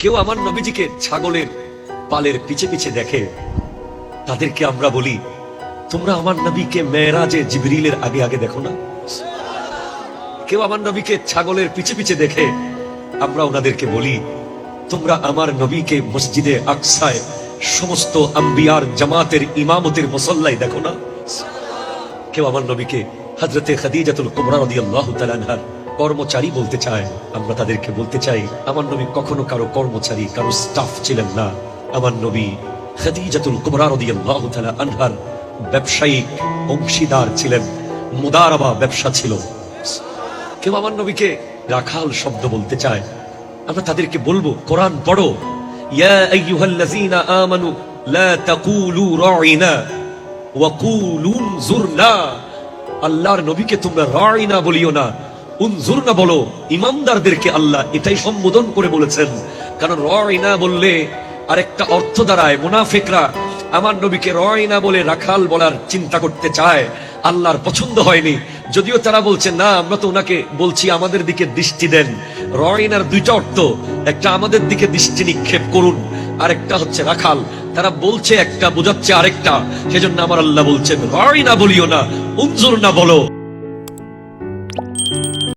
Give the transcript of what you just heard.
কেউ আমার নবীজিকে ছাগলের পালের পিছে পিছে দেখে, তাদেরকে আমরা বলি, তোমরা আমার নবীকে মেরাজে জিবরিলের আগে আগে দেখো না। কেউ আমার নবীকে ছাগলের পিছে পিছে দেখে, আমরা ওনাদেরকে বলি, তোমরা আমার নবীকে মসজিদে আকসায় সমস্ত আম্বিয়ার জামাতের ইমামতের মুসল্লায় দেখো না। কেউ আমার নবীকে হযরতে খাদিজাতুল কুবরা রাদিয়াল্লাহু তাআলা আনহার কর্মচারী বলতে চায়, আমরা তাদেরকে বলতে চাই, আমার নবী কখনো কারো কর্মচারী, কারো স্টাফ ছিলেন না। আমার নবী খাদিজাতুল কুবরা রাদিয়াল্লাহু তাআলা আনহার ব্যবসায়িক অংশীদার ছিলেন, মুদারাবা ব্যবসা ছিল। কেউ আমার নবীকে রাখাল শব্দ বলতে চায়, আমরা তাদেরকে বলবো, কোরআন পড়ো, ইয়া আইয়ুহাল্লাযীনা আমানু লা তাকুলু রাঈনা ওয়া কুলু উনজুরনা। আল্লাহর নবীকে তোমরা রাঈনা বলিও না, উনজুরনা বলো। ইমানদারদেরকে আল্লাহ এটাই সম্বোধন করে বলেছেন, কারণ রাঈনা বললে আরেকটা অর্থ দাঁড়ায়, মুনাফিকরা আমার নবীকে রাঈনা বলে রাখাল বলার চিন্তা করতে চায়, আল্লাহর পছন্দ হয়নি। যদিও তারা বলছে না, আমরা তো ওনাকে বলছি আমাদের দিকে দৃষ্টি দেন। রাঈনার দুইটা অর্থ, একটা আমাদের দিকে দৃষ্টি নিক্ষেপ করুন, আরেকটা হচ্ছে রাখাল। তারা বলছে একটা, বোঝাচ্ছে আরেকটা। সেজন্য আমার আল্লাহ বলছেন রাঈনা বলিও না, উনজুরনা বলো।